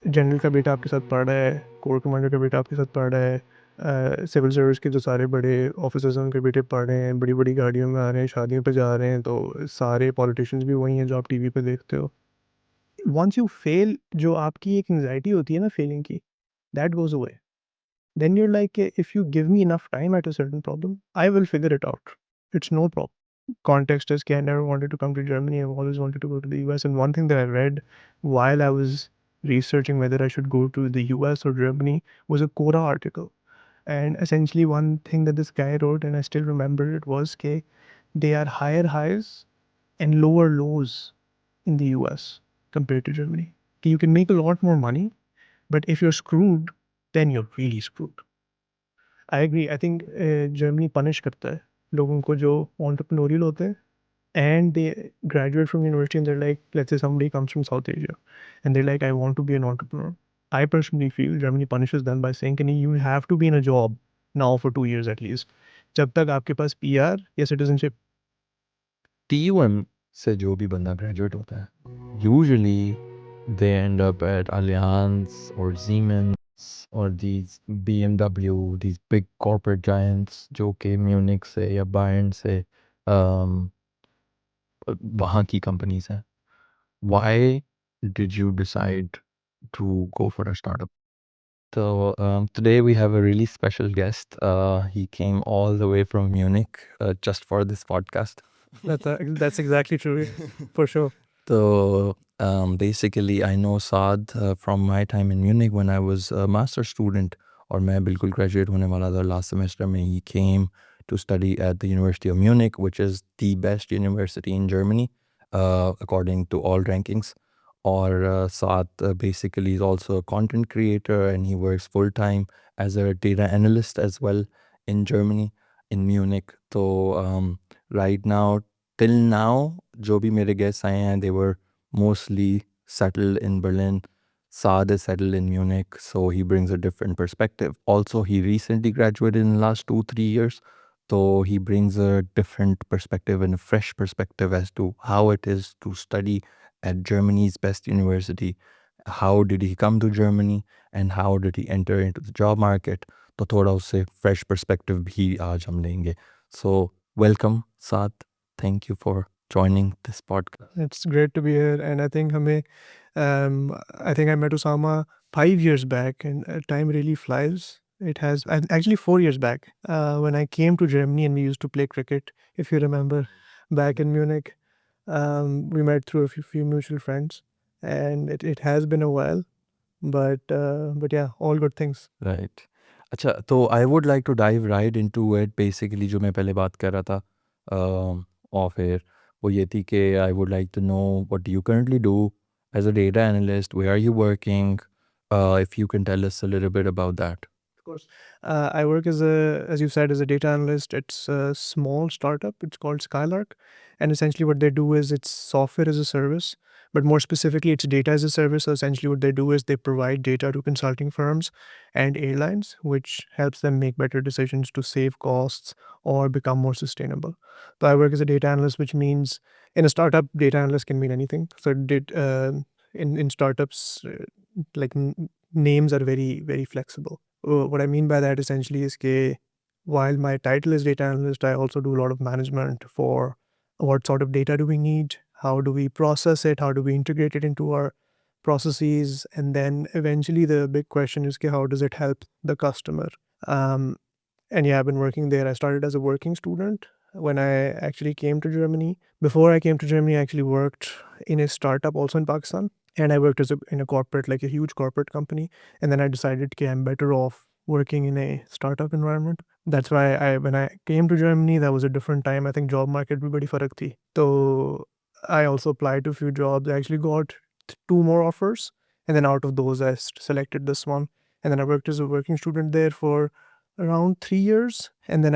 General का बेटा आपके साथ पढ़ रहा है, कोर कमांडर का बेटा आपके साथ पढ़ रहा है, सिविल सर्विस के जो सारे बड़े ऑफिसर्स हैं उनके बेटे पढ़ रहे हैं, बड़ी-बड़ी गाड़ियों में आ रहे हैं, शादियों पे जा रहे हैं, तो सारे पॉलिटिशियंस भी वही हैं जो आप टीवी पे देखते हो। वंस यू फेल, जो आपकी एक एंग्ज़ायटी होती है ना फेलिंग की, that goes away. Then you're like, if you give me enough time at a certain problem, I will figure it out. It's no problem. Context is, I never wanted to come to Germany. I've always wanted to go to the US. And one thing that I read while I was researching whether I should go to the US or Germany was a Quora article. And essentially, one thing that this guy wrote, and I still remember it, was that they are higher highs and lower lows in the US compared to Germany. You can make a lot more money, but if you're screwed, then you're really screwed. I agree. I think Germany punish करता है लोगों को जो entrepreneurial होते हैं and they graduate from university and they're like, let's say somebody comes from South Asia and they're like, I want to be an entrepreneur. I personally feel Germany punishes them by saying, can you have to be in a job now for 2 years at least, जब तक आपके पास PR या citizenship। TUM से जो भी बंदा graduate होता है usually they end up at Allianz or Siemens or these BMW, these big corporate giants जो कि म्यूनिक से या बायर्न से um, वहाँ की कंपनीज हैं. Why did you decide to go for a startup? So today we have a really special guest. He came all the way from Munich just for this podcast. That's exactly true, for sure. So basically, I know Saad from my time in Munich when I was a master student, और मैं बिल्कुल graduate होने वाला था last semester में. He came to study at the University of Munich, which is the best university in Germany, according to all rankings. Or Saad basically is also a content creator and he works full time as a data analyst as well in Germany, in Munich. So right now, till now, जो भी मेरे guests आए हैं, they were mostly settled in Berlin. Saad is settled in Munich, so he brings a different perspective. Also, he recently graduated in the last 2-3 years, so he brings a different perspective and a fresh perspective as to how it is to study at Germany's best university. How did he come to Germany and how did he enter into the job market? तो थोड़ा उससे fresh perspective भी आज हम लेंगे. So welcome, Saad. Thank you for joining this podcast. It's great to be here, and I think I think I met Osama 5 years back, and time really flies. It has actually 4 years back when I came to Germany and we used to play cricket. If you remember, back in Munich, we met through a few mutual friends, and it has been a while, but yeah, all good things. Right. अच्छा, तो I would like to dive right into it. Basically जो मैं पहले बात कर रहा था off air, वो ये थी कि I would like to know what you currently do as a data analyst. Where are you working? If you can tell us a little bit about that. Of course. I work as you said, as a data analyst. It's a small startup. It's called Skylark. And essentially what they do is it's software as a service, but more specifically, it's data as a service. So essentially what they do is they provide data to consulting firms and airlines, which helps them make better decisions to save costs or become more sustainable. So I work as a data analyst, which means in a startup, data analyst can mean anything. So in startups, like names are very, very flexible. What I mean by that essentially is that while my title is data analyst, I also do a lot of management for what sort of data do we need, how do we process it, how do we integrate it into our processes, and then eventually the big question is how does it help the customer. Um, and yeah, I've been working there. I started as a working student when I actually came to Germany. Before I came to Germany, I actually worked in a startup also in Pakistan. And I worked in a corporate, like a huge corporate company. And then I decided, okay, I'm better off working in a startup environment. That's why when I came to Germany, that was a different time. I think job market bhi badi farak thi. So I also applied to a few jobs. I actually got two more offers. And then out of those, I selected this one. And then I worked as a working student there for around 3 years, and then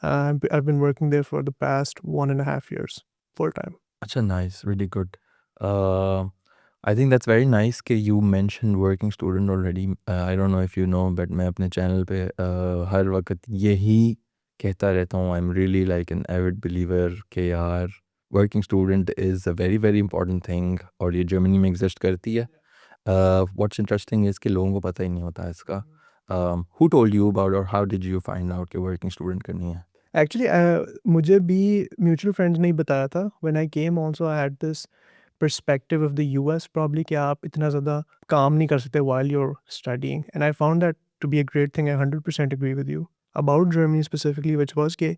I've been working there for the past 1.5 years full time. अच्छा, nice, really good. Uh, I think that's very nice कि you mentioned working student already. I don't know if you know, but मैं अपने channel पे हर वक्त यही कहता रहता हूँ. I'm really like an avid believer कि यार working student is a very very important thing और ये Germany में exist करती है. व्हाट्स इंटरेस्टिंग इज़ कि लोगों को पता ही नहीं होता इसका। हु टोल्ड यू अबाउट और how did you find out कि वर्किंग स्टूडेंट करनी है? एक्चुअली मुझे भी म्यूचुअल फ्रेंड्स ने ही बताया था। When I came also I had this perspective of the US probably कि आप इतना ज़्यादा काम नहीं कर सकते while you are studying, and I found that to be a great thing. I 100% agree with you about Germany specifically, which was कि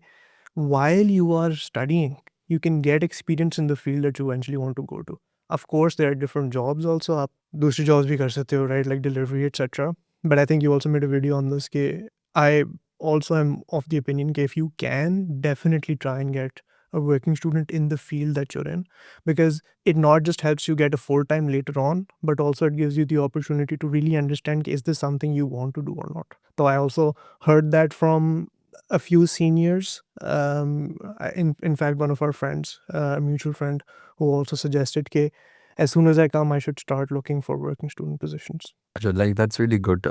while you are studying, you can get experience in the field that you eventually want to go to. Of course, there are different jobs also. आप दूसरी jobs भी कर सकते हो, right? Like delivery, etc. But I think you also made a video on this. कि I also am of the opinion that if you can, definitely try and get a working student in the field that you're in, because it not just helps you get a full time later on, but also it gives you the opportunity to really understand is this something you want to do or not. So I also heard that from a few seniors. In fact, one of our friends, a mutual friend, who also suggested that as soon as I come, I should start looking for working student positions. अच्छा, like that's really good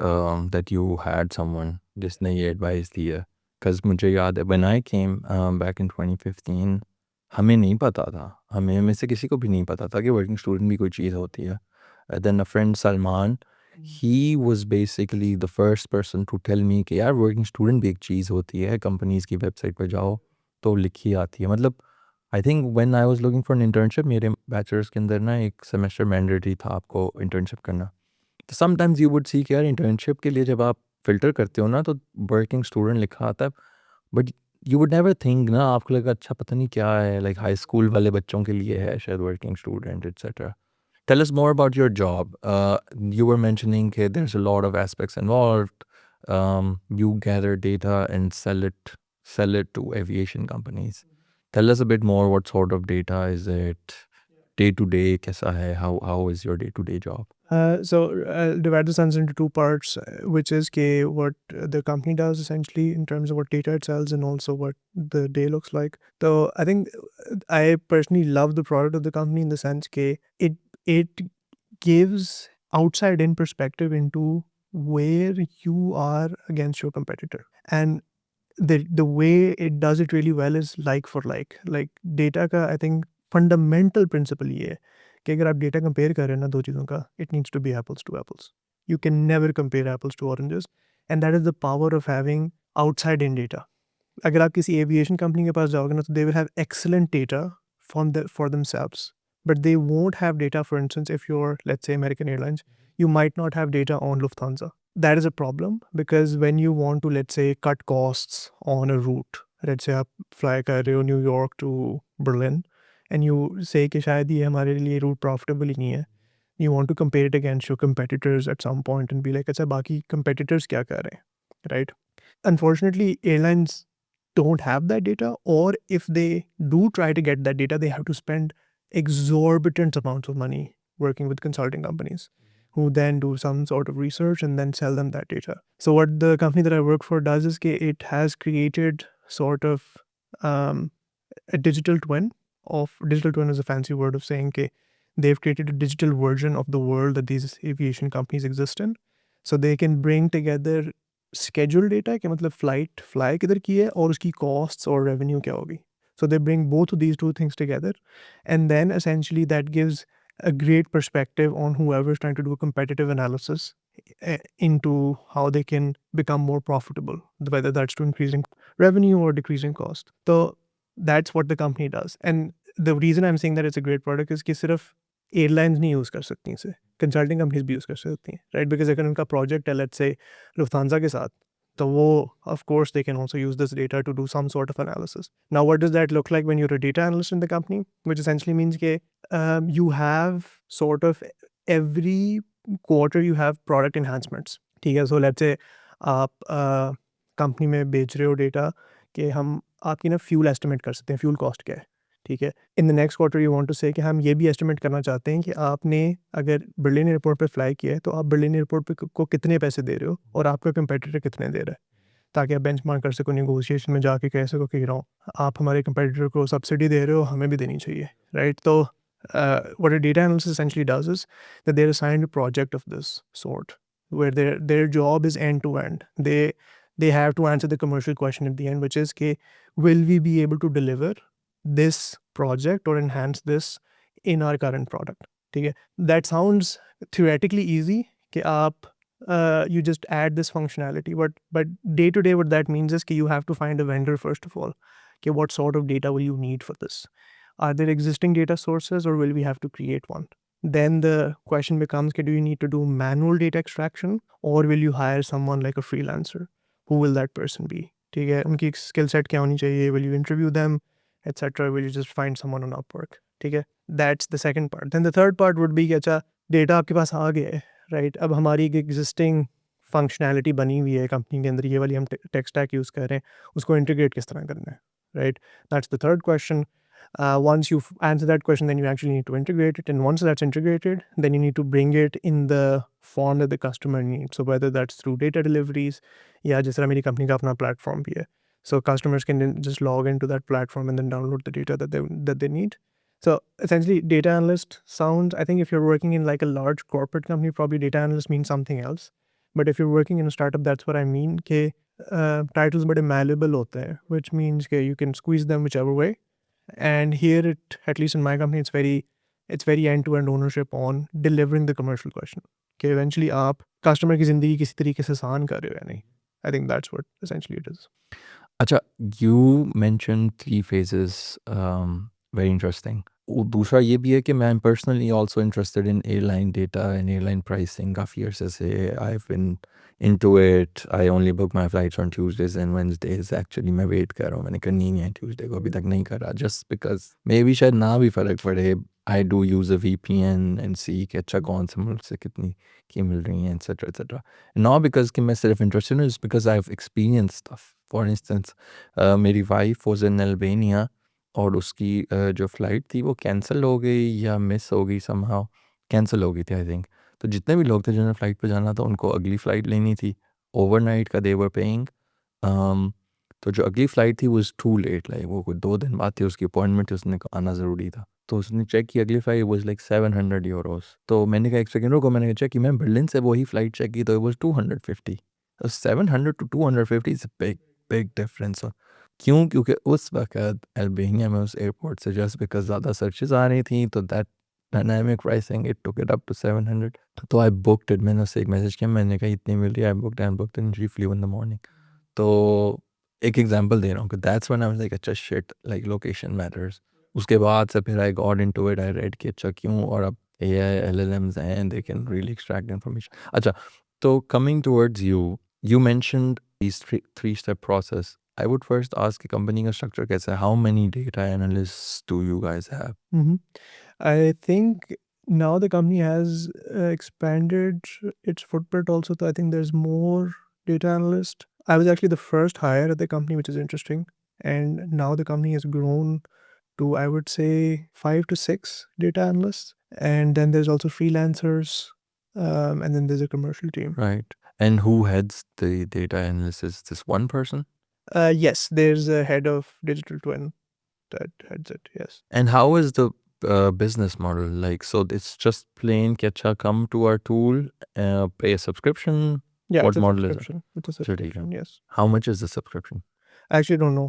that you had someone जिसने ये advice दी है, because मुझे याद है when I came back in 2015 हमें नहीं पता था, हमें में से किसी को भी नहीं पता था कि working student भी कोई चीज़ होती है. Then a friend Salman, he was basically the first person to tell me कि यार working student भी एक चीज़ होती है, companies की website पर जाओ तो लिखी आती है. मतलब I think when I was looking for an internship मेरे bachelor's के अंदर ना एक semester mandatory था आपको internship करना. तो समटाइम्स यू वुड सी कि यार इंटर्नशिप के लिए जब आप फ़िल्टर करते हो ना तो वर्किंग स्टूडेंट लिखा आता है, but you would never think ना, आपको लगा अच्छा पता नहीं क्या है, लाइक हाई स्कूल वाले बच्चों के लिए है शायद working student etcetera. Tell us more about your job. You were mentioning that there's a lot of aspects involved. You gather data and sell it to aviation companies. Tell us a bit more. What sort of data is it? Day to day, कैसा है? How is your day to day job? So I'll divide this answer into two parts, which is what the company does essentially in terms of what data it sells and also what the day looks like. So I think I personally love the product of the company in the sense that it gives outside in perspective into where you are against your competitor, and the way it does it really well is like for like data का I think fundamental principle ये है कि अगर आप data compare कर रहे हैं ना दो चीज़ों का, it needs to be apples to apples. You can never compare apples to oranges, and that is the power of having outside in data. अगर आप किसी एविएशन कंपनी के पास जाओगे ना तो they will have excellent data for themselves, but they won't have data. For instance, if you're, let's say, American Airlines, you might not have data on Lufthansa. That is a problem because when you want to, let's say, cut costs on a route, let's say आप fly कर रहे हो New York to Berlin, and you say कि शायद ये हमारे लिए route profitable ही नहीं है. You want to compare it against your competitors at some point and be like, अच्छा बाकी competitors क्या कर रहे हैं, right? Unfortunately, airlines don't have that data, or if they do try to get that data, they have to spend exorbitant amounts of money working with consulting companies who then do some sort of research and then sell them that data. So what the company that I work for does is it has created sort of um, a digital twin. Digital twin is a fancy word of saying they've created a digital version of the world that these aviation companies exist in, so they can bring together schedule data कि मतलब flight fly किधर की है और उसकी costs और revenue क्या होगी. So they bring both of these two things together, and then essentially that gives a great perspective on whoever is trying to do a competitive analysis into how they can become more profitable, whether that's to increasing revenue or decreasing cost. So that's what the company does. And the reason I'm saying that it's a great product is कि सिर्फ airlines नहीं use कर सकती इसे, consulting companies भी use कर सकती हैं, राइट? बिकॉज अगर उनका प्रोजेक्ट है लेट्स से लुफ्थांसा के साथ, तो वो of course they can also use this data to do some sort of analysis. Now what does that look like when you're a data analyst in the company, which essentially means के you have sort of every quarter you have product enhancements. ठीक है, so let's say आप company में बेच रहे हो data कि हम आपकी ना फ्यूल एस्टिमेट कर सकते हैं, फ्यूल कॉस्ट क्या है. ठीक है, in the next quarter you want to say कि हम ये भी एस्टिमेट करना चाहते हैं कि आपने अगर बर्लिन एयरपोर्ट पे फ्लाई किया है तो आप बर्लिन एयरपोर्ट पे को कितने पैसे दे रहे हो और आपका कंपेटिटर कितने दे रहा है, ताकि आप बेंचमार्क कर सको, नेगोशिएशन में जाके कह सको कि आप हमारे कंपेटिटर को सब्सिडी दे रहे हो, हमें भी देनी चाहिए, राइट? तो what a data analyst essentially does is that they're assigned a project of this sort where their job is end to end. They have to answer the commercial question at the end, which is कि will we be able to deliver this project or enhance this in our current product. ठीक है, that sounds theoretically easy कि आप you just add this functionality, but day to day what that means is कि you have to find a vendor first of all, कि what sort of data will you need for this? Are there existing data sources or will we have to create one? Then the question becomes, do you need to do manual data extraction or will you hire someone like a freelancer? Who will that person be? ठीक है, उनकी skill set क्या होनी चाहिए? Will you interview them, etc.? Will you just find someone on Upwork? ठीक है, that's the second part. Then the third part would be कि अच्छा डेटा आपके पास आ गया है, राइट? अब हमारी एक एग्जिस्टिंग फंक्शनैलिटी बनी हुई है कंपनी के अंदर, ये वाली हम टेक स्टैक यूज़ कर रहे हैं, उसको इंटीग्रेट किस तरह करना है, right? That's the third question. Once you answer that question, then you actually need to integrate it. And once that's integrated, then you need to bring it in the form that the customer needs. So whether that's through data deliveries, या जिस तरह मेरी company का अपना platform भी है. So customers can then just log into that platform and then download the data that they need. So essentially, data analyst sounds, I think if you're working in like a large corporate company, probably data analyst means something else. But if you're working in a startup, that's what I mean. कि titles बड़े malleable होते हैं, which means कि you can squeeze them whichever way. And here, at least in my company, it's very end-to-end ownership on delivering the commercial question. कि eventually आप customer की ज़िंदगी किसी तरीके से आसान कर रहे हो या नहीं. I think that's what essentially it is. अच्छा, you mentioned 3 phases, very interesting. दूसरा ये भी है कि मैं personally also interested in airline data and airline pricing काफ़ी अरसे से. I've been into it. I only book my flights on Tuesdays and Wednesdays. Actually मैं wait कर रहा हूँ, मैंने करनी नहीं है Tuesday को, अभी तक नहीं करा, just because maybe शायद ना भी फ़र्क पड़े. I do use a VPN and see कि अच्छा कौन से मुल्क से कितनी की मिल रही हैं, etc etc. Not because कि मैं सिर्फ interested हूँ, it's because I've experienced stuff. For instance, मेरी wife was in Albania और उसकी जो फ़्लाइट थी वो कैंसल हो गई या मिस हो गई समहाउ. कैंसल हो गई थी आई थिंक. तो जितने भी लोग थे जिन्होंने फ़्लाइट पे जाना था उनको अगली फ़्लाइट लेनी थी. ओवरनाइट का दे वर पेइंग. तो जो अगली फ़्लाइट थी वाज़ टू लेट, लाइक वो कोई 2 दिन बाद थी उसकी अपॉइंटमेंट थी, उसने आना ज़रूरी था. तो उसने चेक की अगली फ़्लाइट वाज़ लाइक €700. तो मैंने कहा 1 सेकंड रुको, मैंने चेक की, मैं बर्लिन से वही फ़्लाइट चेक की तो इट वाज़ 250. तो 700 to 250 is a big big difference. क्यों? क्योंकि उस वक़्त अल्बानिया में उस एयरपोर्ट से जस्ट बिकॉज़ ज़्यादा सर्चेज़ आ रही थी तो that dynamic pricing it took it up to 700. तो आई बुक्ड इट. मैंने उससे एक मैसेज किया, मैंने कहा इतनी मिल रही है, I booked and she flew in the morning. तो एक एग्जांपल दे रहा हूँ कि that's when I was like अच्छा शिट, लाइक लोकेशन मैटर्स. उसके बाद से फिर I got into it, I read कि अच्छा क्यों, और अब AI LLMs and they can really extract information. अच्छा, तो coming towards you, you mentioned these three-step process. I would first ask कि company का structure कैसा है? How many data analysts do you guys have? I think now the company has expanded its footprint also. So I think there's more data analyst. I was actually the first hire at the company, which is interesting. And now the company has grown to, I would say, 5 to 6 data analysts. And then there's also freelancers. And then there's a commercial team. Right. And who heads the data analysis? This one person? Yes, there's a head of digital twin that heads it. Yes. And how is the business model? Like, so it's just plain कि अच्छा come to our tool, pay a subscription. Yeah, What it's a model is it? subscription. It's a अच्छा, ठीक है. subscription. Yes. How much is the subscription? I actually don't know.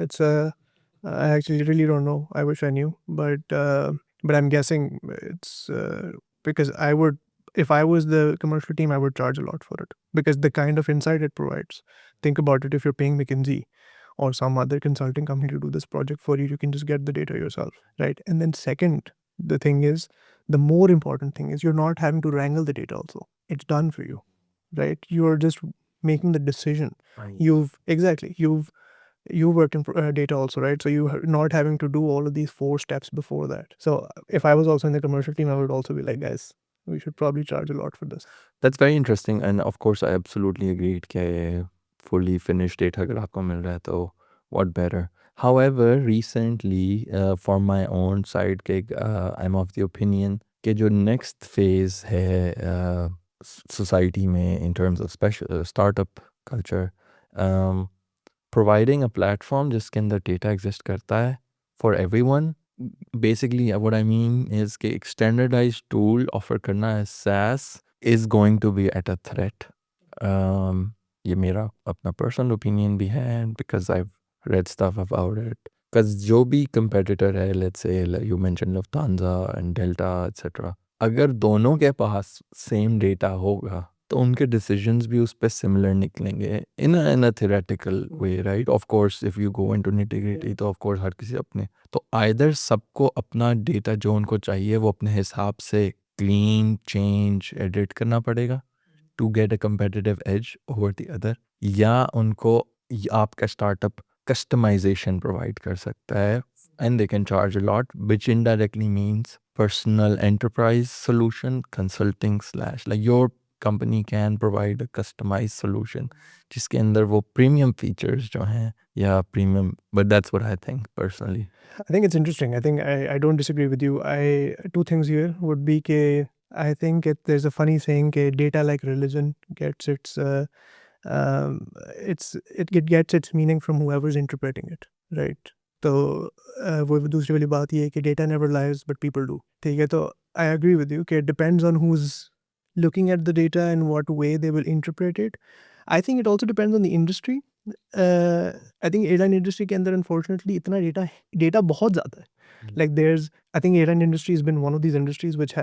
It's I actually really don't know. I wish I knew, but I'm guessing it's because I would, if I was the commercial team, I would charge a lot for it because the kind of insight it provides. Think about it. If you're paying McKinsey or some other consulting company to do this project for you, you can just get the data yourself, right? And then second, the thing is, the more important thing is you're not having to wrangle the data. Also, it's done for you, right? You're just making the decision. Right. You worked in data also, right? So you're not having to do all of these 4 steps before that. So if I was also in the commercial team, I would also be like, guys, we should probably charge a lot for this. That's very interesting, and of course I absolutely agreed कि fully finished data अगर आपको मिल रहा है तो what better. However, recently for my own side gig, I'm of the opinion कि जो next phase है society में in terms of special startup culture, um, providing a platform जिसके अंदर data exist करता है for everyone. Basically what I mean is कि एक standardized tool offer करना है SaaS is going to be at a threat. ये मेरा अपना personal opinion भी है because I've read stuff about it. 'Cause जो भी कंपेटिटर है, let's say you mention Lufthansa and delta etcetera, अगर दोनों के पास सेम डेटा होगा तो उनके डिसीजंस भी उस पे सिमिलर निकलेंगे in a theoretical way, right? Of course if you go into nitty-gritty तो ऑफ कोर्स हर किसी अपने, तो आइदर सबको अपना डेटा जो उनको चाहिए वो अपने हिसाब से क्लीन, चेंज, एडिट करना पड़ेगा to get a competitive edge over the other, या उनको आपका स्टार्टअप कस्टमाइजेशन प्रोवाइड कर सकता है and they can charge a lot which indirectly means personal enterprise solution consulting slash, like your company can provide a customise solution जिसके अंदर वो premium features जो हैं या premium, but that's what I think personally. I think it's interesting. I think I don't disagree with you. Two things here would be ke I think there's a funny saying ke data like religion gets um, it gets its meaning from whoever's interpreting it, right? तो वो दूसरी वाली बात ये है कि data never lies but people do. ठीक है, तो I agree with you कि it depends on who's looking at the data and what way they will interpret it. I think it also depends on the industry. I think airline industry के अंदर unfortunately इतना data बहुत ज़्यादा है. Like I think airline industry has been one of these industries which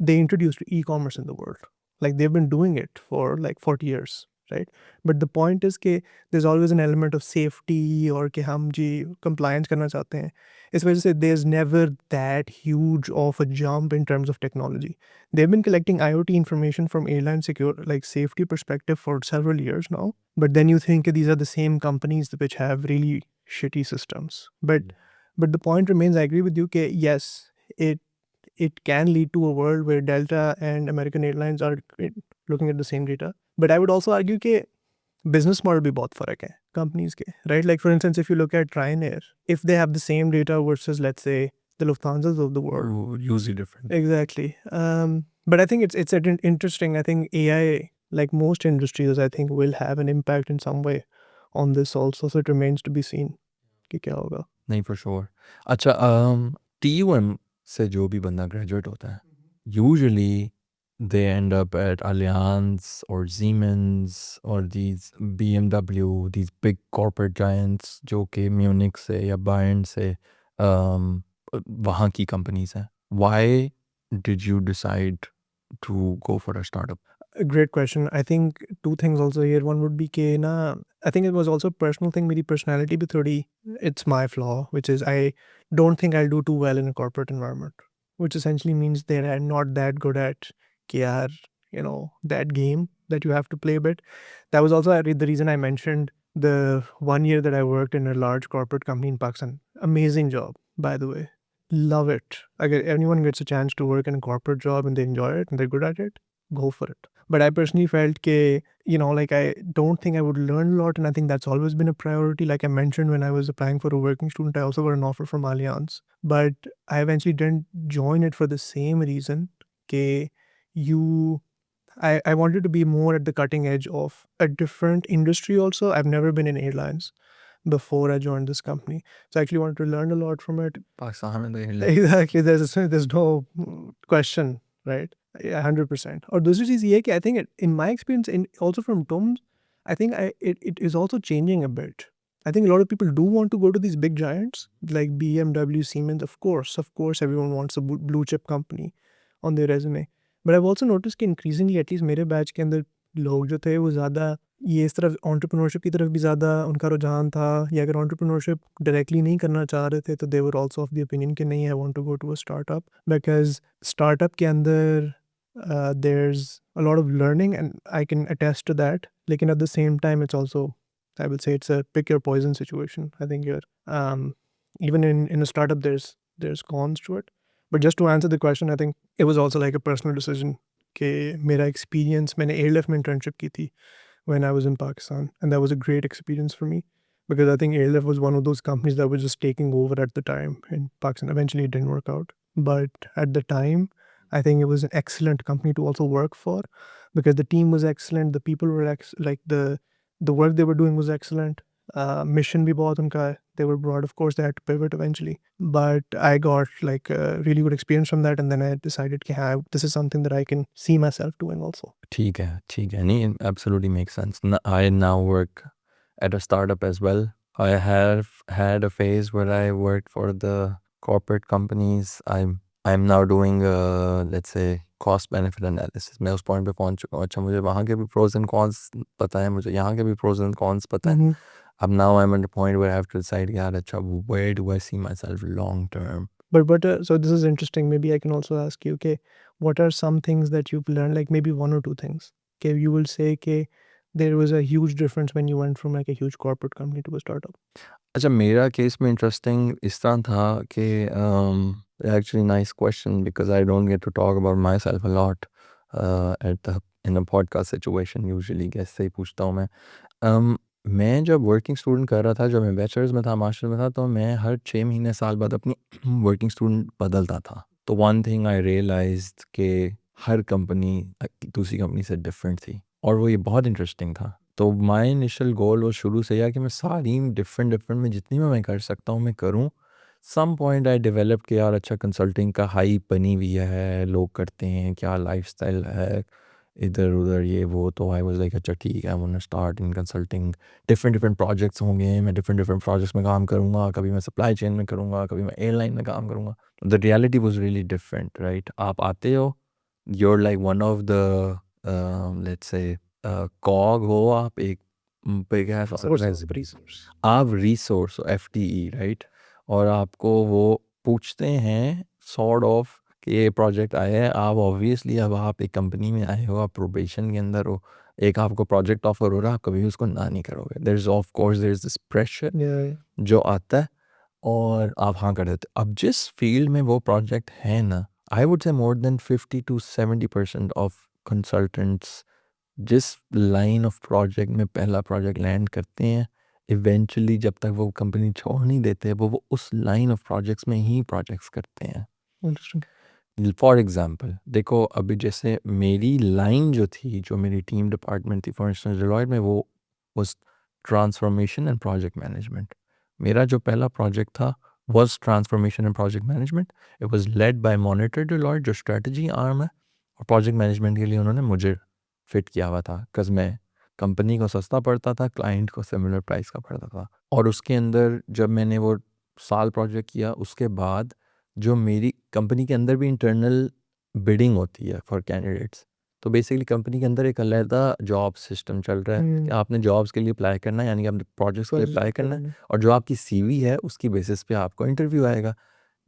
they introduced e-commerce in the world. Like they've been doing it for like 40 years, right? But the point is कि there's always an element of safety और कि हम जी compliance करना चाहते हैं. इस वजह से there's never that huge of a jump in terms of technology. They've been collecting IoT information from airline like safety perspective for several years now. But then you think these are the same companies which have really shitty systems. But the point remains, I agree with you, that yes, it can lead to a world where Delta and American Airlines are looking at the same data. But I would also argue that business model bhi bahut farak hai companies ke, right? Like for instance, if you look at Ryanair, if they have the same data versus let's say the Lufthansas of the world, Usually different. exactly. But I think it's interesting. I think AI, like most industries, I think will have an impact in some way on this also. So it remains to be seen कि क्या होगा. नहीं, for sure. अच्छा, TUM से जो भी बंदा graduate होता है, usually they and up at Allianz और Siemens और these BMW, these big corporate giants जो कि म्यूनिक से या बायर्न से वहाँ की कंपनीज हैं. Why did you decide to go for a startup? A great question. I think two things also here. One would be कि ना, I think it was also a personal thing. मेरी personality भी थोड़ी, it's my flaw, which is I don't think I'll do too well in a corporate environment, which essentially means that I'm not that good at कि यार, that game that you have to play a bit. That was also the reason I mentioned the 1 year that I worked in a large corporate company in Pakistan. Amazing job, by the way. Love it. Again, anyone gets a chance to work in a corporate job and they enjoy it and they're good at it, go for it. But I personally felt like I don't think I would learn a lot, and I think that's always been a priority. Like I mentioned, when I was applying for a working student, I also got an offer from Allianz, but I eventually didn't join it for the same reason. Ke I wanted to be more at the cutting edge of a different industry also. I've never been in airlines before I joined this company. So I actually wanted to learn a lot from it. Pakistan में तो यही Exactly. There's no question, right? Yeah, 100%. Or दूसरी चीज़ ये है कि I think in my experience, also from TUMS, I think it is also changing a bit. I think a lot of people do want to go to these big giants like BMW, Siemens. Of course, everyone wants a blue chip company on their resume. But I've also noticed कि increasingly, at least मेरे batch के अंदर लोग जो थे वो ज़्यादा ये इस तरफ एंटरप्रेन्योरशिप की तरफ भी ज़्यादा उनका रुझान था, या अगर एंटरप्रेन्योरशिप डायरेक्टली नहीं करना चाह रहे थे तो they were also of the opinion कि नहीं, I want to go to a startup, because startup के अंदर there's a lot of learning and I can attest to that. Like at the same time, it's also, I would say, it's a pick your poison situation. I think even in a startup there's cons to it. But just to answer the question, I think it was also like a personal decision कि मेरा experience, मैंने airlift में internship की थी when I was in Pakistan, and that was a great experience for me because I think Airlift was one of those companies that was just taking over at the time in Pakistan. Eventually, it didn't work out, but at the time, I think it was an excellent company to also work for because the team was excellent, the people were like the work they were doing was excellent. Mission bhi bahut unka hai. They were broad, of course. They had to pivot eventually, but I got like a really good experience from that, and then I decided that this is something that I can see myself doing also. ठीक है. नहीं, absolutely makes sense. I now work at a startup as well. I have had a phase where I worked for the corporate companies. I'm now doing let's say cost benefit analysis. मैं उस point पे पहुंच चुका हूँ. अच्छा मुझे वहाँ के भी pros and cons पता है, मुझे यहाँ के भी pros and cons पता है. Mhm. अब now I'm at the point where I have to decide यार अच्छा where do I see myself long term. But so this is interesting. Maybe I can also ask you, okay, what are some things that you've learned? Like maybe one or two things. Okay, you will say, okay, there was a huge difference when you went from like a huge corporate company to a startup. अच्छा मेरा case में interesting इस तरह था कि actually nice question because I don't get to talk about myself a lot at the in a podcast situation. Usually guest से ही पूछता हूँ मैं. मैं जब वर्किंग स्टूडेंट कर रहा था, जब मैं बैचलर्स में था, मास्टर्स में था, तो मैं हर 6 महीने साल बाद अपनी वर्किंग स्टूडेंट बदलता था. तो वन थिंग आई रियलाइज्ड कि हर कंपनी दूसरी कंपनी से डिफरेंट थी और वो ये बहुत इंटरेस्टिंग था. तो माय इनिशियल गोल वो शुरू से यह कि मैं सारी डिफरेंट डिफरेंट में जितनी मैं कर सकता हूँ मैं करूँ. सम पॉइंट आई डेवलप कि यार अच्छा कंसल्टिंग का हाइप बनी हुई है, लोग करते हैं, क्या लाइफस्टाइल है इधर उधर ये वो. तो आई वाज लाइक अच्छा ठीक है, I want to start in consulting. Different different projects होंगे, मैं डिफरेंट डिफरेंट प्रोजेक्ट्स में काम करूँगा. कभी मैं सप्लाई चेन में करूँगा, कभी मैं एयरलाइन में काम करूँगा. The reality was really different, right. आप आते हो, you're like one of the let's say cog हो आप एक big ass organization. आप resource हो, FTE राइट. और आपको वो पूछते हैं सॉर्ट ऑफ कि ये प्रोजेक्ट आए हैं. आप ऑब्वियसली अब आप एक कंपनी में आए हो, आप प्रोबेशन के अंदर हो, एक आपको प्रोजेक्ट ऑफर हो रहा है, आप कभी उसको ना नहीं करोगे. There is of course there is this pressure Yeah. जो आता है और आप हाँ कर देते. अब जिस फील्ड में वो प्रोजेक्ट है ना, I would say more than 50 to 70% of consultants जिस लाइन ऑफ प्रोजेक्ट में पहला प्रोजेक्ट लैंड करते हैं, इवेंचुअली जब तक वो कंपनी छोड़ नहीं देते वो उस लाइन ऑफ प्रोजेक्ट्स में ही प्रोजेक्ट्स करते हैं. Interesting. फॉर एग्जांपल देखो, अभी जैसे मेरी लाइन जो थी, जो मेरी टीम डिपार्टमेंट थी फॉर इंस्टेंस डिलॉयट में, वो was transformation and project management. मेरा जो पहला प्रोजेक्ट था was transformation and project management. It was led by monitor Deloitte जो स्ट्रेटजी आर्म है, और प्रोजेक्ट मैनेजमेंट के लिए उन्होंने मुझे फिट किया हुआ था बिकॉज मैं कंपनी को सस्ता पड़ता था, क्लाइंट को सिमिलर प्राइस का पड़ता था. और उसके अंदर जब मैंने वो साल प्रोजेक्ट किया, उसके बाद जो मेरी कंपनी के अंदर भी इंटरनल बिडिंग होती है फॉर कैंडिडेट्स. तो बेसिकली कंपनी के अंदर एक अलहदा जॉब सिस्टम चल रहा है कि आपने जॉब्स के लिए अप्लाई करना है, यानी कि आपने प्रोजेक्ट्स के लिए अप्लाई करना है, और जो आपकी सीवी है उसकी बेसिस पे आपको इंटरव्यू आएगा.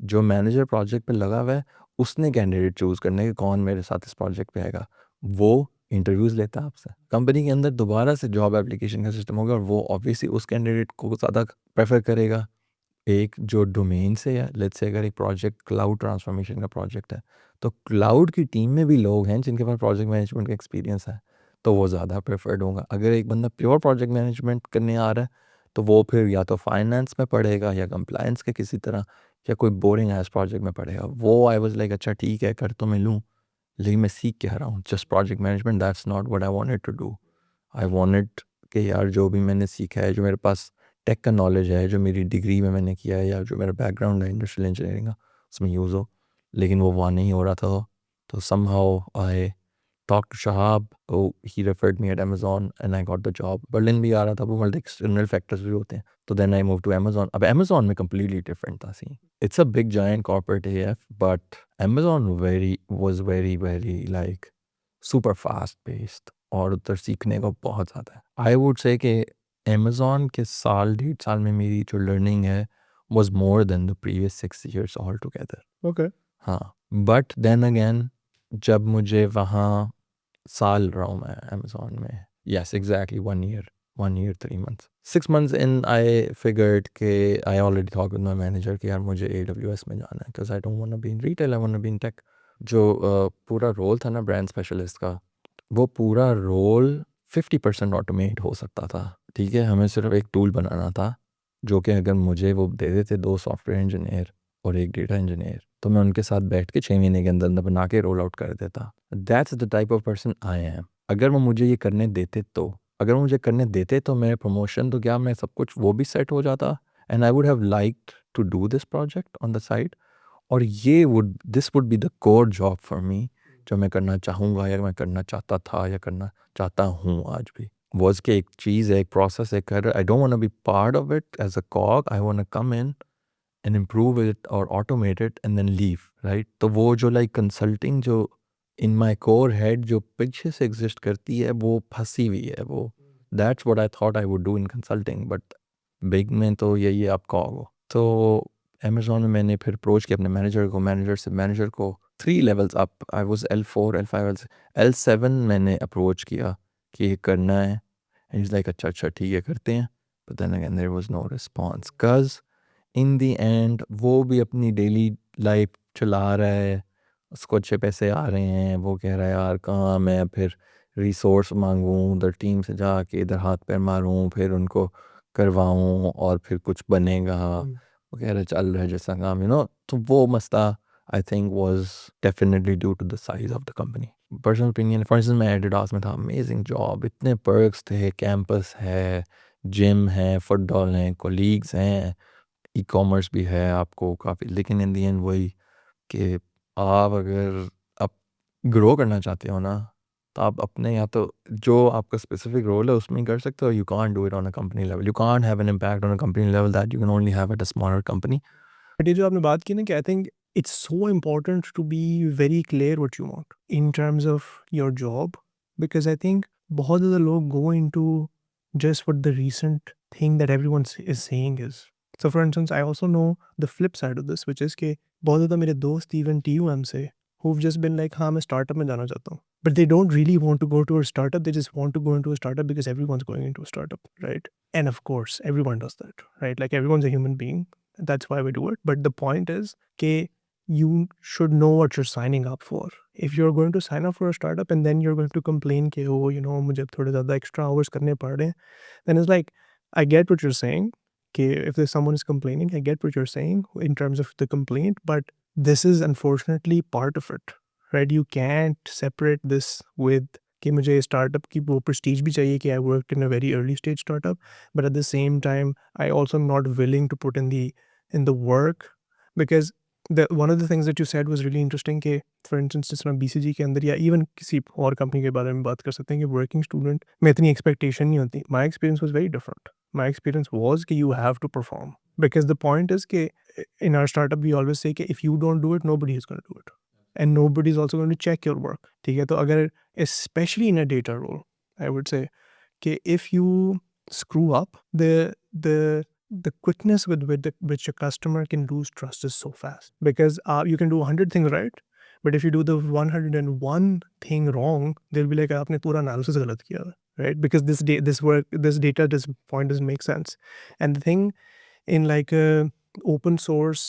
जो मैनेजर प्रोजेक्ट पे लगा हुआ है उसने कैंडिडेट चूज़ करना है कि कौन मेरे साथ इस प्रोजेक्ट पे आएगा. वो इंटरव्यूज़ लेता है आपसे. कंपनी के अंदर दोबारा से जॉब एप्लीकेशन का सिस्टम होगा और वो ऑब्वियसली उस कैंडिडेट को ज़्यादा प्रेफर करेगा एक जो डोमेन से है. लेट्स से अगर एक प्रोजेक्ट क्लाउड ट्रांसफॉर्मेशन का प्रोजेक्ट है, तो क्लाउड की टीम में भी लोग हैं जिनके पास प्रोजेक्ट मैनेजमेंट का एक्सपीरियंस है, तो वो ज़्यादा प्रेफर्ड होगा. अगर एक बंदा प्योर प्रोजेक्ट मैनेजमेंट करने आ रहा है, तो वो फिर या तो फाइनेंस में पढ़ेगा या कंप्लायंस के किसी तरह, या कोई बोरिंग एस प्रोजेक्ट में पढ़ेगा. वो आई वाज लाइक अच्छा ठीक है कर तो मैं लूँ, लेकिन मैं सीख क्या रहा हूँ. Just project management, that's not what I wanted to do. I wanted कि यार जो भी मैंने सीखा है, जो मेरे पास टेक का नॉलेज है, जो मेरी डिग्री में मैंने किया है, या जो मेरा बैकग्राउंड है इंडस्ट्रियल इंजीनियरिंग का, उसमें यूज़ हो. लेकिन वो वहाँ नहीं हो रहा था. तो somehow I talk to Shahab, he referred me at Amazon and I got the job. Berlin भी आ रहा था, वो मतलब एक्सटर्नल फैक्टर्स भी होते हैं. तो then I move to Amazon. अब अमेजोन में कम्प्लीटली डिफरेंट था scene. It's a big giant corporate AF, but Amazon very very like super fast paced, और उधर सीखने को बहुत ज़्यादा है. आई वुड से कि अमेज़न के साल 1.5 साल में मेरी जो लर्निंग है was more than the previous 6 years all together. Okay. हाँ, बट देन अगेन जब मुझे वहाँ साल रहा हूँ मैं अमेज़न में, yes exactly 1 year 3 months. 6 months in I figured के I already talk with my manager कि यार मुझे AWS में जाना है because I don't want to be in retail, I want to be in tech. जो पूरा रोल था ना ब्रांड स्पेशलिस्ट का, वो पूरा रोल 50% ऑटोमेट हो सकता था. ठीक है, हमें सिर्फ एक टूल बनाना था जो कि अगर मुझे वो दे देते 2 सॉफ्टवेयर इंजीनियर और एक डेटा इंजीनियर, तो मैं उनके साथ बैठ के 6 महीने के अंदर अंदर बना के रोल आउट कर देता. That's the type of person I am. अगर वो मुझे ये करने देते तो, अगर वो मुझे करने देते तो मेरे प्रमोशन तो क्या, मैं सब कुछ वो भी सेट हो जाता. And I would have liked to do this project on the side. और ये this would be the core job for me, जो मैं करना चाहूँगा या मैं करना चाहता था या करना चाहता हूँ आज भी. was कि एक चीज़ है, एक प्रोसेस है, कर I don't want to be part of it as a cog, I want to come in and improve it और automate it and then leave, right? तो वो जो लाइक कंसल्टिंग जो इन माय कोर हेड जो पीछे से exist करती है, वो फंसी हुई है, वो that's what I thought I would do in consulting, but big में तो यही है, आप कॉग हो। तो अमेज़न में मैंने फिर अप्रोच किया अपने मैनेजर को, मैनेजर से मैनेजर को 3 levels up, I was L4, L5, L7 मैंने अप्रोच किया कि ये करना है। एंड ही इज़ लाइक अच्छा, अच्छा ठीक है करते हैं। But then again there was no response, 'cause in the end वो भी अपनी डेली लाइफ चला रहा है, उसको अच्छे पैसे आ रहे हैं, वो कह रहा है यार कहाँ मैं फिर रिसोर्स माँगूँ, उधर टीम से जाके इधर हाथ पैर मारूँ, फिर उनको करवाऊँ और फिर कुछ बनेगा। वो कह रहा है चल रहा है जैसा काम, तो वो मसला I think was definitely due to the size of the company. Personal opinion, for instance मैं एडिडास में था, अमेजिंग जॉब, इतने पर्क्स थे, कैंपस है, जिम है, फुटबॉल हैं, कोलीग्स हैं, ई-कॉमर्स भी है आपको काफ़ी, लेकिन इन द एंड वही कि आप अगर आप ग्रो करना चाहते हो ना, तो आप अपने या तो जो आपका स्पेसिफिक रोल है उसमें ही कर सकते हो, you can't do it on a company level, you can't have an impact on a company level that you can only have at a smaller company. But ये जो आपने बात की ना कि I think it's so important to be very clear what you want in terms of your job, because I think बहुत ज़्यादा लोग go into just what the recent thing that everyone is saying is. So for instance I also know the flip side of this, which is के बहुत ज़्यादा मेरे दोस्त even टीयूएम से who've just been like हाँ मैं स्टार्टअप में जाना चाहता हूँ, but they don't really want to go to a startup, they just want to go into a startup because everyone's going into a startup, right? And of course everyone does that, right? Like everyone's a human being, that's why we do it. But the point is that you should know what you're signing up for. If you're going to sign up for a startup and then you're going to complain कि oh you know मुझे थोड़े ज़्यादा extra hours करने पड़ रहे हैं, then it's like I get what you're saying. Okay, if there's someone is complaining, I get what you're saying in terms of the complaint, but this is unfortunately part of it, right? You can't separate this with कि मुझे startup की वो Prestige भी चाहिए कि I work in a very early stage startup, but at the same time I also am not willing to put in the work, because the one of the things that you said was really interesting कि for instance जिस तरह BCG के अंदर या even किसी और company के बारे में बात कर सकते हैं कि वर्किंग स्टूडेंट में इतनी एक्सपेक्टेशन नहीं होती। My experience was very different. My experience was कि you have to perform, because the point is कि in our startup we always say कि if you don't do it nobody is going to do it, and nobody is also going to check your work, ठीक है? तो अगर especially in a data role I would say कि if you screw up, the the quickness with which a customer can lose trust is so fast, because you can do 100 things right, but if you do the 101 thing wrong they'll be like आपने पूरा analysis गलत किया है, right? Because this data, this point doesn't make sense. And the thing in like a open source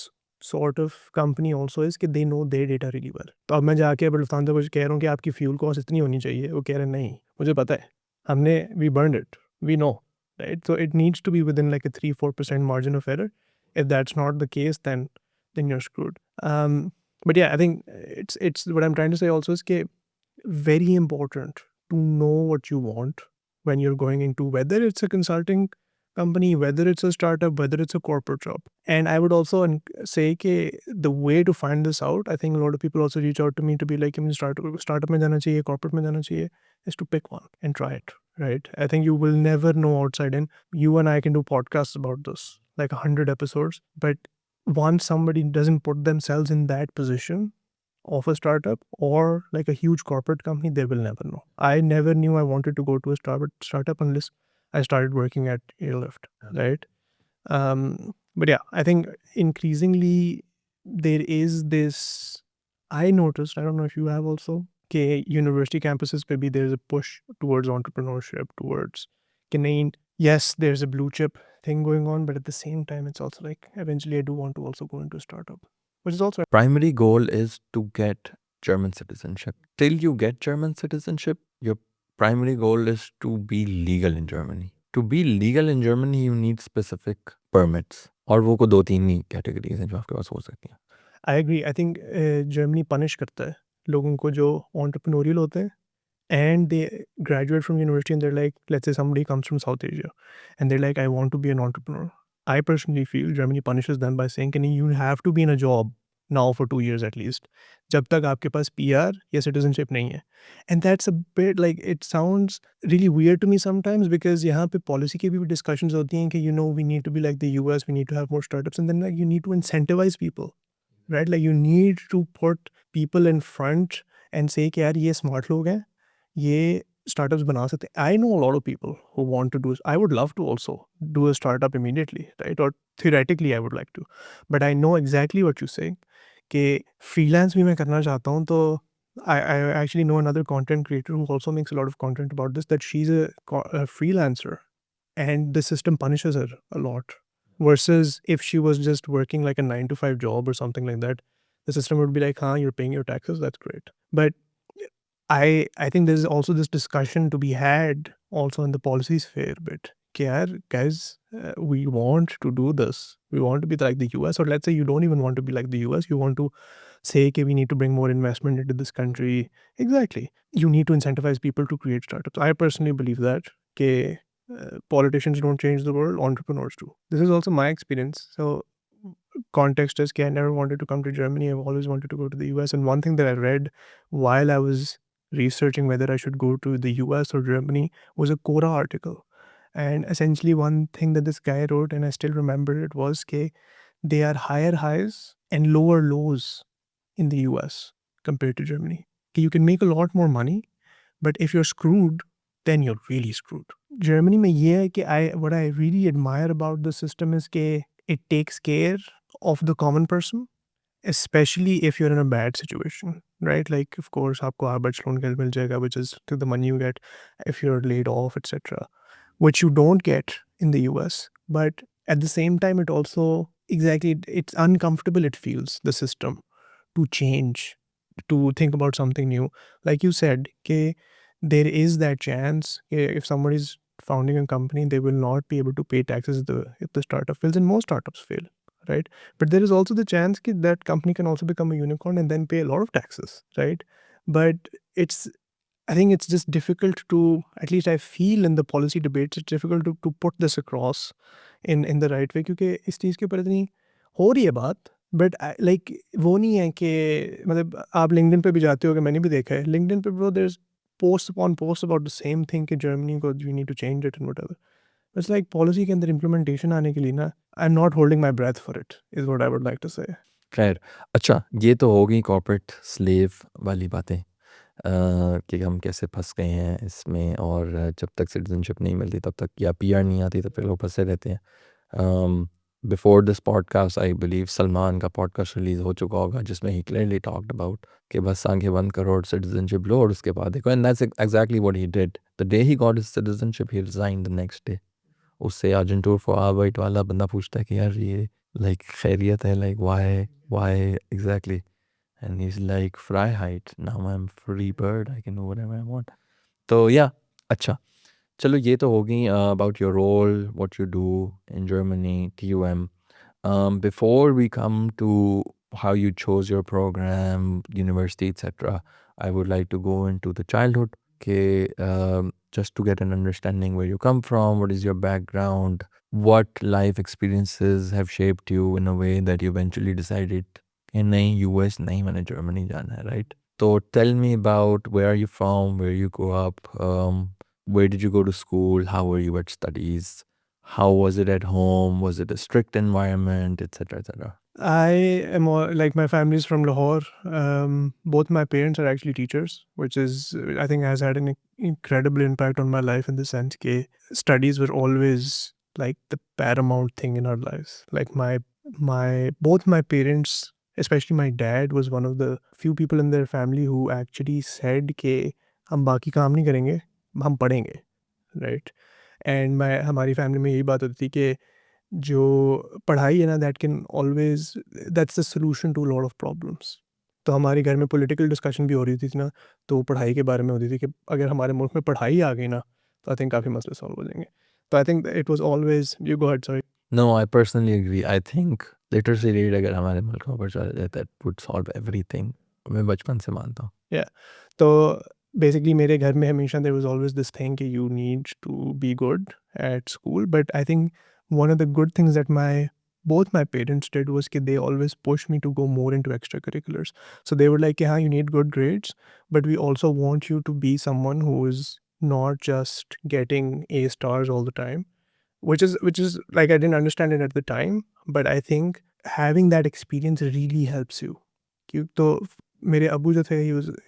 sort of company also is कि they know their data really well. तो अब मैं जाके अब लुफ्तांसा को कह रहा हूँ कि आपकी फ्यूल कॉस्ट इतनी होनी चाहिए, वो कह रहे हैं नहीं मुझे पता है, हमने we burned it, we know, right? So it needs to be within like a 3-4% margin of error. If that's not the case, then you're screwed. But yeah, I think it's what I'm trying to say also is कि very important to know what you want when you're going into, whether it's a consulting company, whether it's a startup, whether it's a corporate job. And I would also say कि the way to find this out, I think a lot of people also reach out to me to be like, startup में जाना चाहिए, corporate में जाना चाहिए, is to pick one and try it, right? I think you will never know outside in. You and I can do podcasts about this, like 100 episodes, but once somebody doesn't put themselves in that position of a startup or like a huge corporate company, they will never know. I never knew I wanted to go to a startup unless I started working at Airlift, right? But yeah, I think increasingly there is this. I noticed, I don't know if you have also, okay, university campuses, maybe there's a push towards entrepreneurship, towards yes, there's a blue chip thing going on, but at the same time, it's also like eventually I do want to also go into a startup, which is also Primary goal is to get German citizenship. Till you get German citizenship, your primary goal is to be legal in Germany. To be legal in Germany, you need specific permits. और वो को 2-3 ही categories हैं जो आपके पास हो सकती हैं। I agree. I think Germany punish करता है लोगों को जो एंटरप्रेन्योरियल होते हैं and they graduate from university and they're like, let's say somebody comes from South Asia and they're like, I want to be an entrepreneur. I personally feel Germany punishes them by saying, can you have to be in a job now for 2 years at least, जब तक आपके पास PR या citizenship नहीं है. And that's a bit like, it sounds really weird to me sometimes, because यहाँ पे policy की भी discussions होती हैं कि we need to be like the US, we need to have more startups, and then like you need to incentivize people, right? Like you need to put people in front and say कि यार ये smart लोग हैं, ये startups बना सकते हैं. I know a lot of people who want to do. I would love to also do a startup immediately, right? Or theoretically I would like to, but I know exactly what you're saying. कि freelance भी मैं करना चाहता हूँ, तो I actually know another content creator who also makes a lot of content about this, that she's a freelancer, and the system punishes her a lot, versus if she was just working like a 9 to 5 job or something like that, the system would be like, huh, you're paying your taxes, that's great. But I think there's also this discussion to be had also in the policy sphere bit. कि यार, guys, we want to do this. We want to be like the US, or let's say you don't even want to be like the US. You want to say कि we need to bring more investment into this country. Exactly. You need to incentivize people to create startups. I personally believe that कि politicians don't change the world, entrepreneurs do. This is also my experience. So context is I never wanted to come to Germany. I've always wanted to go to the US. And one thing that I read while I was researching whether I should go to the US or Germany was a Quora article. And essentially one thing that this guy wrote, and I still remember it, was that they are higher highs and lower lows in the US compared to Germany. You can make a lot more money, but if you're screwed, then you're really screwed. Germany में ये है कि what I really admire about the system is that it takes care of the common person, especially if you're in a bad situation, right? Like, of course, आपको Arbeitslosengeld मिल जाएगा, which is to the money you get if you're laid off, etc., which you don't get in the US. But at the same time, it also, exactly, it's uncomfortable, it feels, the system, to change, to think about something new. Like you said, there is that chance if somebody's founding a company, they will not be able to pay taxes if the startup fails, and most startups fail, right? But there is also the chance that company can also become a unicorn and then pay a lot of taxes, right? But I think it's just difficult to, at least I feel in the policy debates, it's difficult to put this across in the right way, क्योंकि इस चीज़ के ऊपर इतनी हो रही है बात, but like वो नहीं है कि मतलब आप लिंक्डइन पे भी जाते हो, कि मैंने भी देखा है लिंक्डइन पे, bro, there is post upon post about the same thing कि जर्मनी को we need to change it and whatever. It's like policy के अंदर इम्प्लीमेंटेशन आने के लिए ना, I am not holding my breath for it, is what I would like to say. खैर, अच्छा, ये तो हो गई कॉर्पोरेट स्लेव वाली बातें कि हम कैसे फंस गए हैं इसमें, और जब तक सिटीजनशिप नहीं मिलती तब तक, या PR नहीं आती तब तक लोग फंसे रहते हैं. Before this podcast I believe Salman का पॉडकास्ट रिलीज़ हो चुका होगा, जिसमें ही क्लियरली टॉक्ड अबाउट कि बस आंखें बंद करो और सिटीजनशिप लो और उसके बाद देखो. And that's exactly what he did. The day he got his citizenship he resigned the next day. उससे अर्जेंटूर फॉर आर्बाइट वाला बंदा पूछता है कि यार ये लाइक खैरियत है, like why exactly. And he's like, Freiheit, now I'm free bird, I can do whatever I want. तो या अच्छा, चलो ये तो हो गई about your role, what you do in Germany, TUM. Before we come to how you chose your program, university, etc., I would like to go into the childhood. Okay, just to get an understanding where you come from, what is your background, what life experiences have shaped you in a way that you eventually decided in नहीं US नहीं मैंने Germany जाना है, right? So tell me about where are you from, where you grew up, where did you go to school, how were you at studies, how was it at home, was it a strict environment, etc., etc. I am like, my family is from Lahore. Both my parents are actually teachers, which is, I think, has had an incredible impact on my life, in the sense that studies were always like the paramount thing in our lives. Like both my parents, especially my dad, was one of the few people in their family who actually said कि हम बाकी काम नहीं करेंगे, हम पढ़ेंगे, right? And हमारी family में यही बात होती थी कि जो पढ़ाई है ना, that's the solution to lot of problems. तो हमारे घर में पॉलिटिकल डिस्कशन भी हो रही थी ना, तो पढ़ाई के बारे में होती थी कि अगर हमारे मुल्क में पढ़ाई आ गई ना, तो आई थिंक काफ़ी मसले सॉल्व हो जाएंगे. तो I think it was always, you go ahead, sorry. No, I personally agree. I think literacy rate अगर हमारे मुल्क में बढ़ जाए, that would solve everything. मैं बचपन से मानता हूँ. Yeah. तो बेसिकली मेरे घर में हमेशा there was always this thing कि you need to be good at school. But I think one of the good things that my both my parents did was that they always pushed me to go more into extracurriculars. So they were like, yeah, you need good grades, but we also want you to be someone who is not just getting A stars all the time, which is like I didn't understand it at the time, but I think having that experience really helps you. तो मेरे अबू जो थे,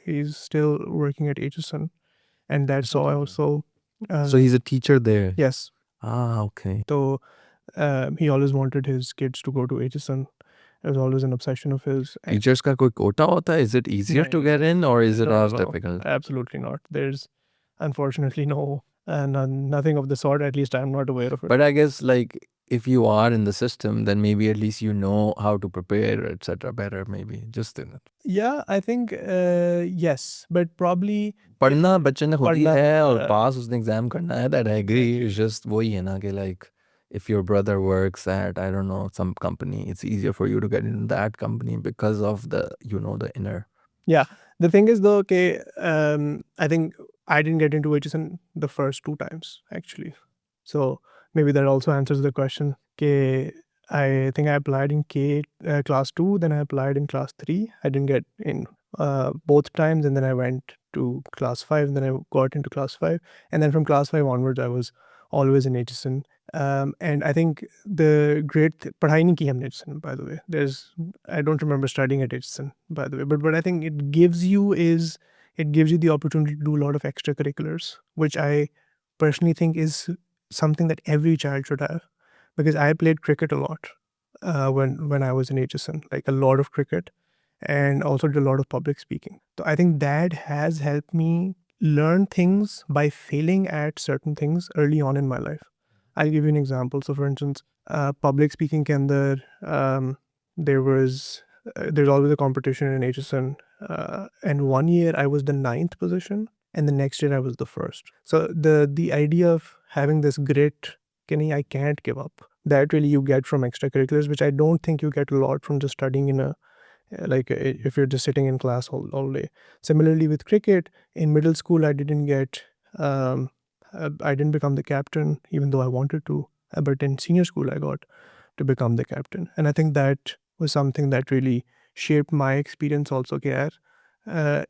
he's still working at HSN, and that's why also So he's a teacher there. yes. Okay. So he always wanted his kids to go to HSN. It was always an obsession of his. Teachers का कोई quota होता है? Is it easier to get in or is it as difficult? Absolutely not. There's unfortunately nothing of the sort. At least I'm not aware of it. But I guess like if you are in the system, then maybe at least you know how to prepare, etc. better. Maybe just in it. Yeah, I think yes, but probably पढ़ना बच्चे ने खुद ही पढ़ना, है और पास उसने exam करना है. That I agree. It's just वही है ना कि like if your brother works at I don't know some company, it's easier for you to get into that company because of the the inner. Yeah, the thing is though, okay, I think I didn't get into HSN the first 2 times actually. So maybe that also answers the question. Okay, I think I applied in class 2, then I applied in class 3. I didn't get in both times, and then I went to class 5, and then I got into class 5, and then from class 5 onwards, I was always in HSN. And I think the पढ़ाई नहीं की हमने HSN, by the way. I don't remember studying at HSN, by the way, but what I think it gives you the opportunity to do a lot of extracurriculars, which I personally think is something that every child should have, because I played cricket a lot when I was in HSN, like a lot of cricket, and also did a lot of public speaking. So I think that has helped me learn things by failing at certain things early on in my life. I'll give you an example. So for instance, public speaking के अंदर there's always a competition in HSN, and one year I was the 9th position, and the next year I was the first. So the idea of having this grit, Kenny, I can't give up, that really you get from extracurriculars, which I don't think you get a lot from just studying in a if you're just sitting in class all day. Similarly with cricket, in middle school I didn't become the captain, even though I wanted to. But in senior school, I got to become the captain. And I think that was something that really shaped my experience also. Okay,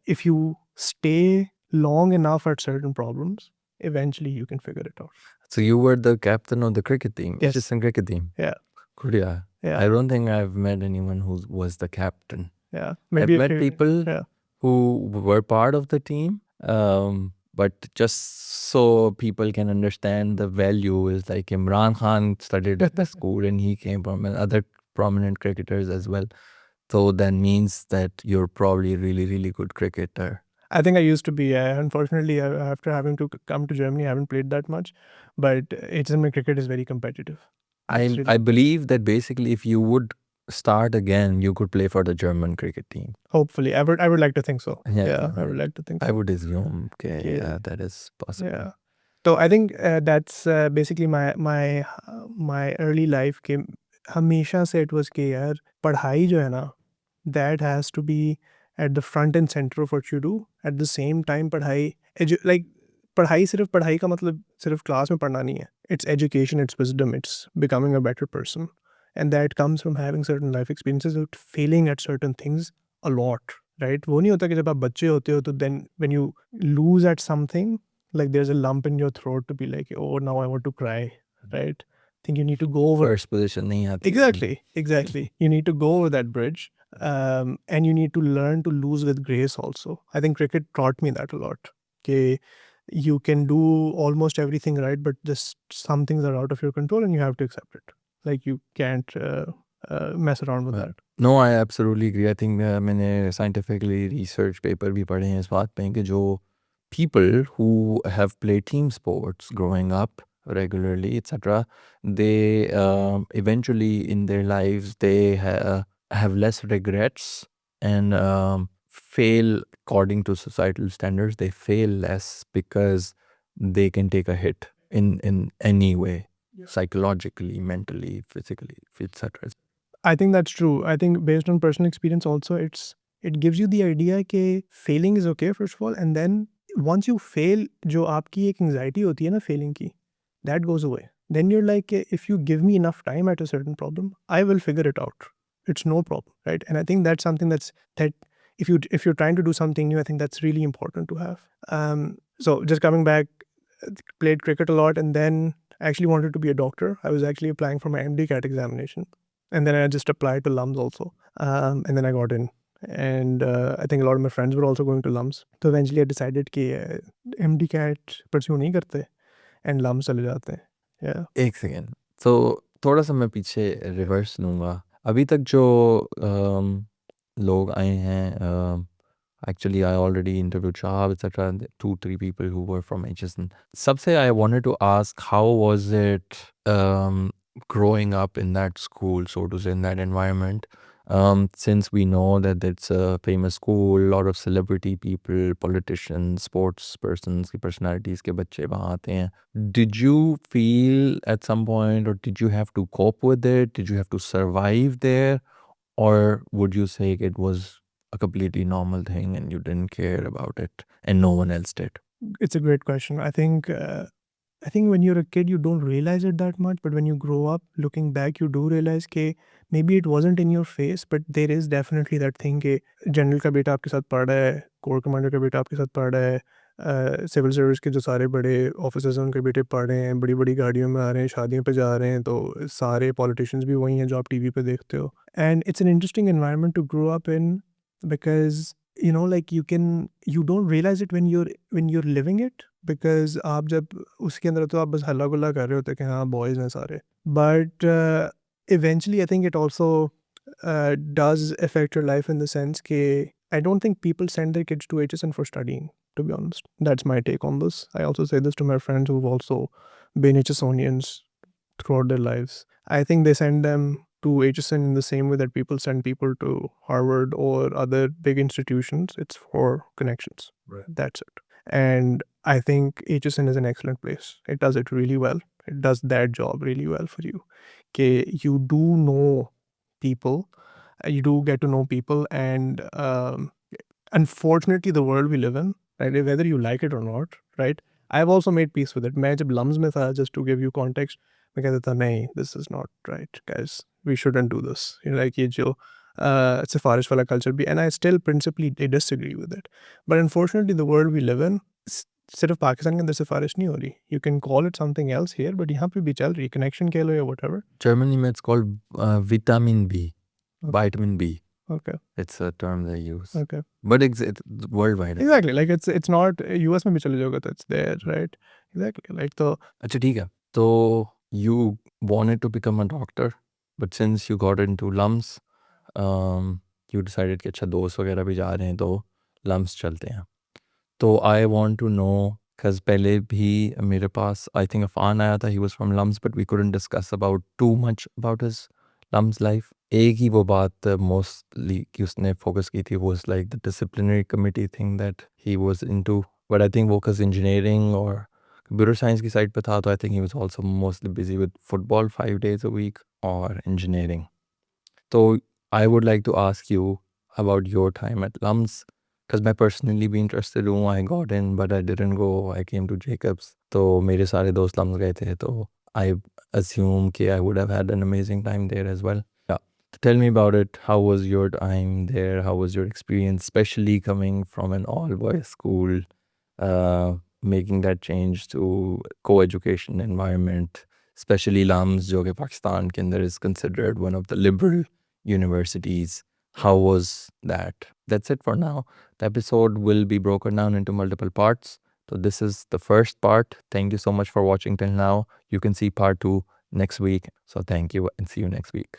if you stay long enough at certain problems, eventually you can figure it out. So you were the captain of the cricket team, Yes. just in cricket team. Yeah. Cool, yeah. Yeah. I don't think I've met anyone who was the captain. Yeah. I've met people Yeah. who were part of the team, but just so people can understand the value is like Imran Khan studied at the school and he came from other prominent cricketers as well. So that means that you're probably a really, really good cricketer. I think I used to be. Unfortunately, after having to come to Germany, I haven't played that much. But HSM cricket is very competitive. I believe that basically if you would start again, you could play for the German cricket team. Hopefully, I would like to think so. Yeah, I would like to think so. I would assume, okay, Yeah. yeah, that is possible. Yeah. So I think that's basically my early life के हमेशा से it was कि यार पढ़ाई जो है ना, that has to be at the front and center of what you do. At the same time, पढ़ाई पढ़ाई सिर्फ पढ़ाई का मतलब सिर्फ क्लास में पढ़ना नहीं है. It's education, it's wisdom, it's becoming a better person, and that comes from having certain life experiences, of failing at certain things a lot. Right? वो नहीं होता कि जब आप बच्चे होते हो तो then when you lose at something, like there's a lump in your throat to be like, oh, now I want to cry, right? I think you need to go over. First position nahi aati. Exactly. You need to go over that bridge, and you need to learn to lose with grace also. I think cricket taught me that a lot. Okay, you can do almost everything right, but just some things are out of your control, and you have to accept it. Like you can't mess around with that. No, I absolutely agree. I think मैंने scientifically research paper भी पढ़े हैं इस बात पे कि जो people who have played team sports growing up regularly, etc., they eventually in their lives they have less regrets and fail according to societal standards. They fail less because they can take a hit in any way, psychologically, mentally, physically, etc. I think that's true. I think based on personal experience also, it gives you the idea that failing is okay, first of all, and then once you fail, जो आपकी एक anxiety होती है ना failing की, that goes away. then you're like, if you give me enough time at a certain problem, I will figure it out. It's no problem, right? And I think that's something that if you're trying to do something new, I think that's really important to have. So just coming back, played cricket a lot, and then I actually wanted to be a doctor. I was actually applying for my MD CAT examination, and then I just applied to LUMS also, and then I got in. And I think a lot of my friends were also going to LUMS. So eventually I decided कि MD CAT pursue नहीं करते and LUMS चले जाते हैं. Yeah. एक second, तो थोड़ा सा मैं पीछे रिवर्स लूँगा. अभी तक जो लोग आए हैं, actually I already interviewed Shahab, etc. 2-3 people who were from HSN. सबसे I wanted to ask, how was it growing up in that school, so to say, in that environment? Since we know that it's a famous school, a lot of celebrity people, politicians, sports persons की personalities के बच्चे वहाँ आते हैं. Did you feel at some point, or did you have to cope with it? Did you have to survive there? Or would you say it was a completely normal thing and you didn't care about it and no one else did? It's a great question. I think when you're a kid, you don't realize it that much, but when you grow up, looking back, you do realize कि maybe it wasn't in your face, but there is definitely that thing कि general का बेटा आपके साथ पढ़ रहा है, core commander का बेटा आपके साथ पढ़ रहा है, सिविल सर्विस के जो सारे बड़े ऑफिसर्स हैं उनके बेटे पढ़ रहे हैं, बड़ी बड़ी गाड़ियों में आ रहे हैं, शादियों पे जा रहे हैं, तो सारे पॉलिटिशियंस भी वही हैं जो आप टीवी पे देखते हो. And it's an interesting environment to grow up in because like you don't realize it when you're living it, because आप जब उसके अंदर हो तो आप बस हल्ला गुल्ला कर रहे होते हैं कि हाँ बॉयज़ हैं सारे, but eventually I think it also does affect your life in the sense कि I don't think people send their kids to HSN for studying, to be honest. That's my take on this. I also say this to my friends who've also been HSonians throughout their lives. I think they send them to HSN in the same way that people send people to Harvard or other big institutions. It's for connections. Right. That's it. And I think HSN is an excellent place. It does it really well. It does that job really well for you. Okay, you do know people, you do get to know people, and unfortunately, the world we live in, right, whether you like it or not, right, I've also made peace with it. मैं जब lumps में था, just to give you context, मैं कहता था नहीं, this is not right, guys, we shouldn't do this. Like ये जो सिफारिश वाला culture भी, and I still principally disagree with it. But unfortunately, the world we live in, सिर्फ पाकिस्तान के अंदर सिफारिश नहीं हो रही. You can call it something else here, but यहाँ पे भी चल रही, connection कह लो या whatever. Germany, it's called vitamin B, vitamin B. Okay. It's a term they use. Okay. But it's worldwide. Exactly. Like it's not US में भी चले जाओगे तो it's there, right? Exactly. Like तो अच्छा ठीक है, तो you wanted to become a doctor, but since you got into LUMS, you decided कि अच्छा दोस्त वगैरह भी जा रहे हैं तो LUMS चलते हैं. तो I want to know, because पहले भी मेरे पास I think अफान आया था, he was from LUMS, but we couldn't discuss about too much about his LUMS life. एक ही वो बात mostly कि उसने focus की थी was like the disciplinary committee thing that he was into, but I think वो because engineering or computer science की side पे था, तो I think he was also mostly busy with football 5 days a week or engineering. So I would like to ask you about your time at LUMS, because मैं personally be interested हूँ. I got in, but I didn't go. I came to Jacobs. तो मेरे सारे दोस्त LUMS गए थे, तो I assume कि I would have had an amazing time there as well. Yeah. Tell me about it. How was your time there? How was your experience, especially coming from an all-boys school, making that change to co-education environment, especially LUMS, जो कि पाकिस्तान के अंदर is considered one of the liberal universities. How was that? That's it for now. The episode will be broken down into multiple parts. So this is the first part. Thank you so much for watching till now. You can see part 2 next week. So thank you and see you next week.